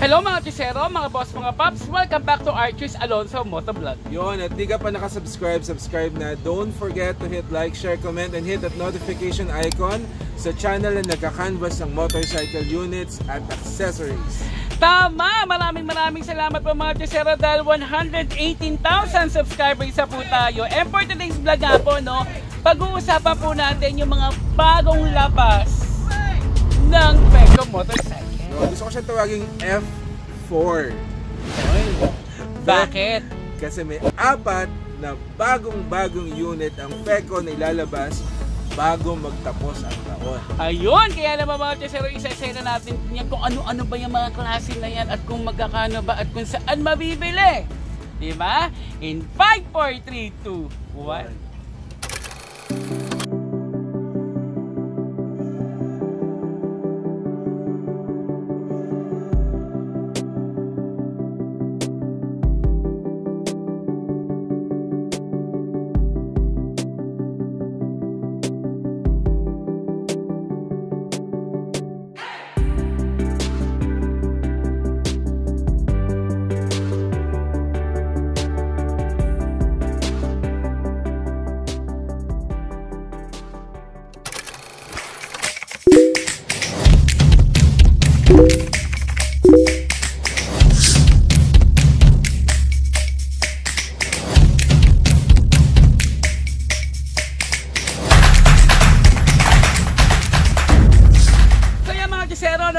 Hello mga Chisero, mga boss, mga paps. Welcome back to Archie's Alonso Motovlog. Yun, at di ka pa nakasubscribe, subscribe na. Don't forget to hit like, share, comment, and hit that notification icon sa channel na nagka-canvas ng motorcycle units at accessories. Tama! Maraming salamat po mga Chisero dahil 118,000 subscribers sa po tayo. And for today's vlog nga po, no, pag-uusapan po natin yung mga bagong labas ng Peko Motorcycle. Gusto ko siyang tawaging F4. Bakit? Kasi may 4 na bagong unit ang Peko na ilalabas bago magtapos ang taon. Ayun! Kaya naman mga Chisero, isa-isena natin yan kung ano-ano ba yung mga klase na yan at kung magkakano ba at kung saan mabibili. Diba? In 5, 4, 3, 2, 1.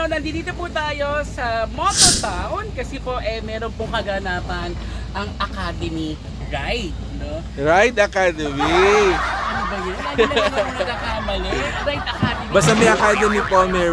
Nandito po tayo sa Mototown kasi po meron pong kaganapan ang Academy Ride, no? Ride Academy! Ano ba yun? Lagi na ako nagkakamali. Ride Academy. Basta may Academy po, may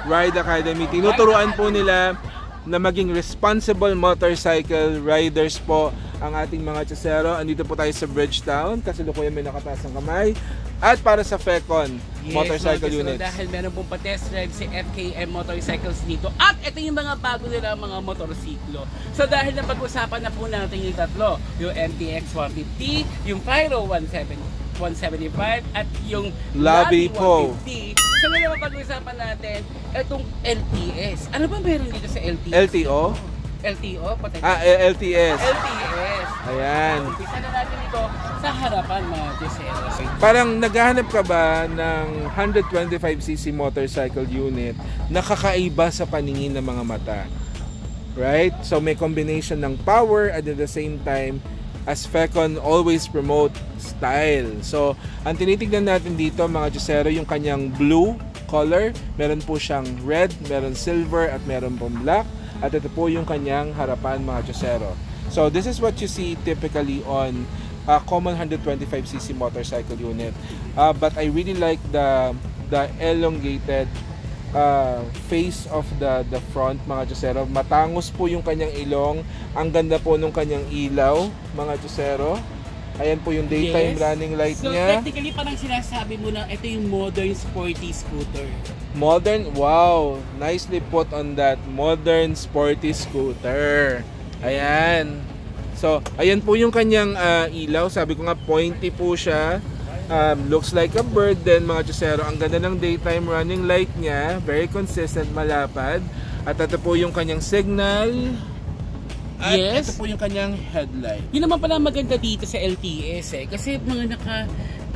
Ride Academy. Tinuturuan po nila na maging responsible motorcycle riders po ang ating mga Chisero. Andito po tayo sa Bridgetown kasi lukuyan may nakataas ng kamay. At para sa Fecon motorcycle units. Dahil meron pong pa-test drive si FKM Motorcycles dito. At ito yung mga bago nila mga motorsiklo. So dahil na pag-usapan na po natin yung tatlo, yung MTX 150, yung Pyro 175 at yung Lobby po. 150. So ngayon pag-usapan natin itong LTS. Ano ba meron dito sa LTS? LTO? LTO? LTS. LTS. Ayan. Umpisa na natin ito sa harapan mga Chisero. Parang naghahanap ka ba ng 125cc motorcycle unit na kakaiba sa paningin ng mga mata? Right? So may combination ng power at at the same time as Fecon always promote style. So ang tinitignan natin dito mga Chisero yung kanyang blue color. Meron po siyang red, meron silver at meron pong black. At ito po yung kanyang harapan mga Chisero. So this is what you see typically on a common 125cc motorcycle unit. But I really like the elongated face of the front mga Chisero. Matangos po yung kanyang ilong. Ang ganda po nung kanyang ilaw mga Chisero. Ayan po yung daytime running light niya. So technically parang sinasabi mo na ito yung modern sporty scooter. Modern, wow, nicely put on that, modern sporty scooter. Ayan. So, ayan po yung kanyang ilaw. Sabi ko nga, pointy po siya. Looks like a bird din mga Chisero. Ang ganda ng daytime running light niya. Very consistent, malapad. At ito po yung kanyang signal. At yes. ito po yung kanyang headlight. Yun naman pala maganda dito sa LTS kasi mga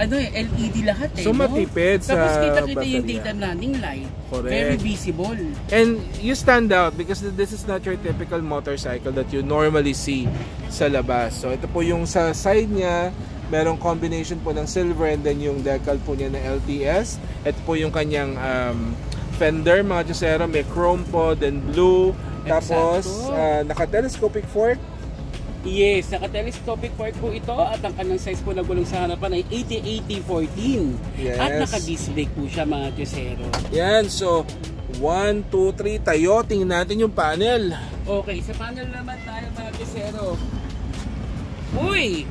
LED lahat So matipid sa tapos kita-kita baterya. yung daytime running light. Correct. Very visible. And you stand out because this is not your typical motorcycle that you normally see sa labas. So ito po yung sa side niya, merong combination po ng silver and then yung decal po niya na LTS. Ito po yung kanyang fender mga Chisero, may chrome po, then blue. Tapos naka-telescopic fork. Yes, naka-telescopic fork po ito at ang kanyang size po na gulong sa harapan ay 80-80-14. Yes. At naka-disc brake po siya mga Chisero. Yan, so 1, 2, 3 tayo. Tingnan natin yung panel. Okay, sa panel naman tayo mga Chisero. Uy!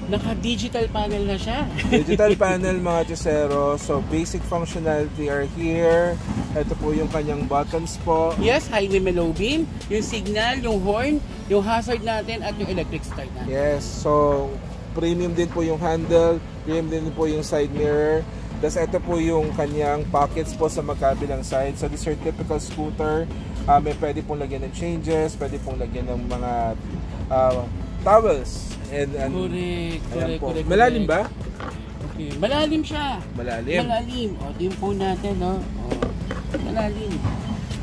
Naka-digital panel na siya. Digital panel mga Chisero. So basic functionality are here. Ito po yung kanyang buttons po. Yes, highway low beam, yung signal, yung horn, yung hazard natin at yung electric start natin. Yes, so premium din po yung handle, premium din po yung side mirror. Tapos ito po yung kanyang pockets po sa magkabilang side. So this is your typical scooter May pwede pong lagyan ng changes, pwede pong lagyan ng mga towels. Correct. Malalim ba? Okay. Malalim siya. Malalim. O, din po natin, no? O, malalim.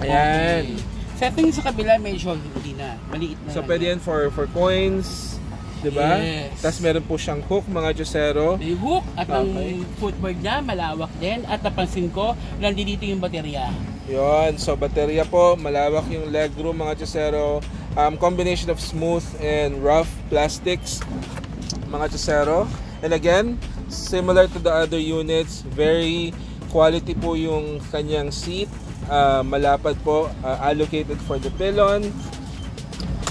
Ayan. Okay. Setting sa kabila, medyo hindi na. Maliit na So, lang. pwede yan for coins, diba? Yes. Tapos meron po siyang hook, mga Josero. May hook at ang Okay. footboard niya malawak din. At napansin ko, nandito yung baterya. Yun, so baterya po, malawak yung legroom, mga Josero. Combination of smooth and rough plastics, mga Josero. And again, similar to the other units, very quality po yung kanyang seat. Malapad po, allocated for the pylon.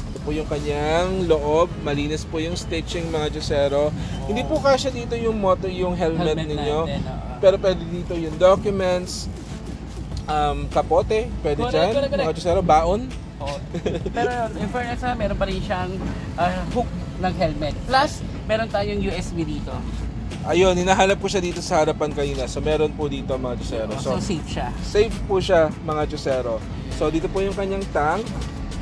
Ito po yung kanyang loob, malinis po yung stitching, mga Josero. Hindi po kasya dito yung motor, yung helmet ninyo. natin, Pero pwede dito yung documents, kapote, pwede dyan, Correct. mga Josero, baon. Oo. Pero in fairness, meron pa rin siyang hook ng helmet. Plus, meron tayong USB dito. Ayun, hinahanap po siya dito sa harapan kanina. So meron po dito, mga Josero. So safe siya. Safe po siya, mga Josero. So dito po yung kanyang tank.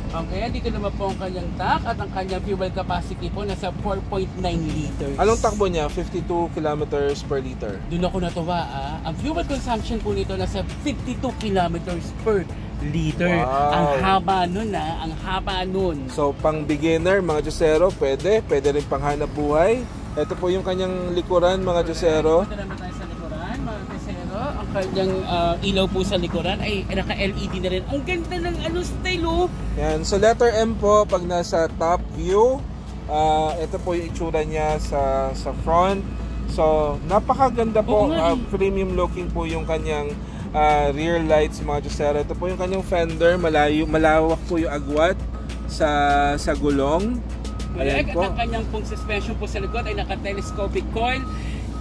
Okay, dito naman po ang kanyang tank at ang kanyang fuel capacity po nasa 4.9 liters. Anong takbo niya? 52 kilometers per liter. Doon ako natuwa Ang fuel consumption po nito nasa 52 kilometers per liter. Wow. Ang haba nun ang haba nun. So pang beginner, mga Josero, pwede rin pang hanap buhay. Ito po yung kanyang likuran, mga Josero. Punta naman tayo sa likuran, mga Josero. Ang kanyang ilaw po sa likuran ay naka-LED na rin. Ang ganda ng style, oh. Yan. So letter M po pag nasa top view. Ito po yung itsura niya sa front. So napakaganda po. Oo nga, Premium looking po yung kanyang rear lights, mga Josero. Ito po yung kanyang fender. Malawak po yung agwat sa gulong. Ayan Correct. po. At ang kanyang pong suspension po sa likod ay naka-telescopic coil,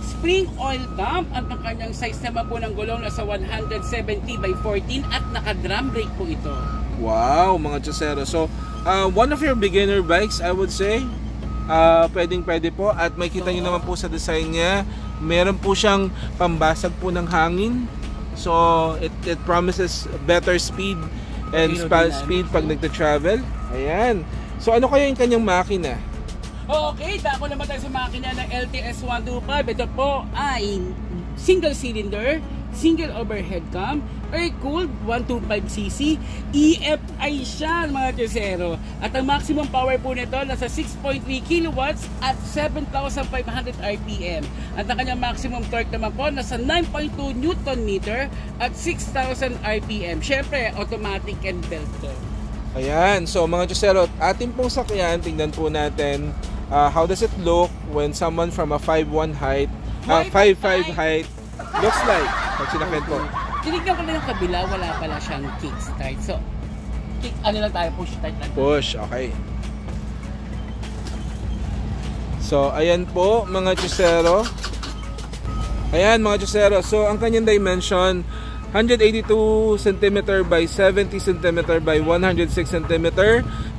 spring oil dump, at ang kanyang size naman po ng gulong nasa 170 by 14 at naka-drum brake po ito. Wow, mga Josero. So, one of your beginner bikes, I would say. Pwede po. At makikita nyo naman po sa design niya, meron po siyang pambasag po ng hangin. So, it promises better speed and speed pag nagta-travel. Ayan. So, ano kaya yung kanyang makina? Okay, dako naman tayo sa makina ng LTS 125. Ito po ay single cylinder, single overhead cam, air-cooled 125cc, EFI siya, mga Josero. At ang maximum power po nito nasa 6.3 kilowatts at 7,500 RPM. At ang kanyang maximum torque naman po nasa 9.2 Newton meter at 6,000 RPM. Syempre, automatic and belt to. Ayan. So, mga Josero, ating pong sakyan, tingnan po natin how does it look when someone from a 5'1 height, 5'5 height looks like. Pag sinakyan po. Tinignan ko na yung kabila, wala pala siyang kickstart. So, lang tayo, push start lang. Push, okay. So, ayan po, mga Josero. Ayan, mga Josero. So, ang kanyang dimension, 182 cm by 70 cm by 106 cm.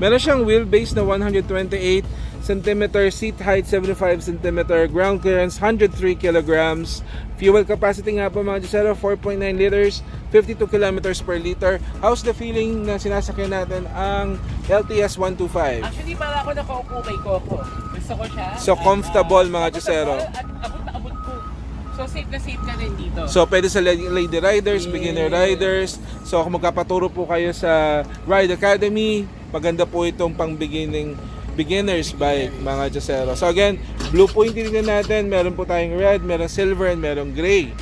Meron siyang wheelbase na 128 cm, seat height 75 cm, ground clearance 103 kg. Fuel capacity nga po, mga Josero, 4.9 liters, 52 km per liter. How's the feeling na sinasakyan natin ang LTS 125? Actually, para ako nakaupo kay Coco. Gusto ko siya. So, comfortable, mga Josero. At abot na abot ko. So, safe na safe na rin dito. So, pwede sa lady riders, Yes. beginner riders. So, kung magkapaturo po kayo sa Ride Academy, maganda po itong pang beginners bike, mga Josero. So, again, blue po yung tinignan natin. Meron po tayong red, meron silver, and meron gray.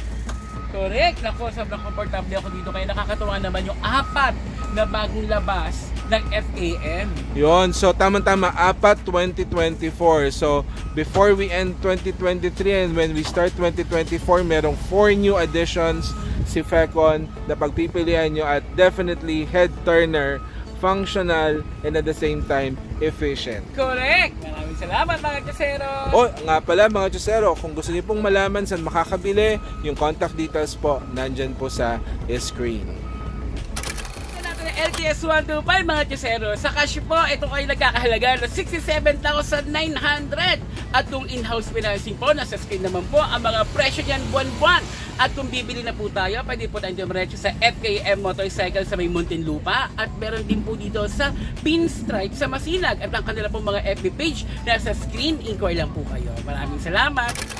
Correct. Nako, sobrang komportable ako dito. Kaya nakakatuwa naman yung 4 na bagong labas ng FAM. Yon, so tama-tama, 2024. So, before we end 2023 and when we start 2024, merong 4 new additions si Fecon na pagpipilian nyo at definitely head turner, functional, and at the same time, efficient. Correct. Maraming salamat, mga Josero. O, nga pala, mga Josero, kung gusto niyo pong malaman saan makakabili, yung contact details po, nandyan po sa screen. LTS 125, mga Josero. Sa cash po, ito ay nagkakahalaga ng 67,900. At kung in-house financing po, nasa screen naman po ang mga presyo niyan buwan-buwan. At kung bibili na po tayo, pwede po tayong dumiretso sa FKM Motorcycle sa may Muntinlupa. At meron din po dito sa Pinstripe sa Masinag. At ang kanila po mga FB page nasa screen, inquire lang po kayo. Maraming salamat!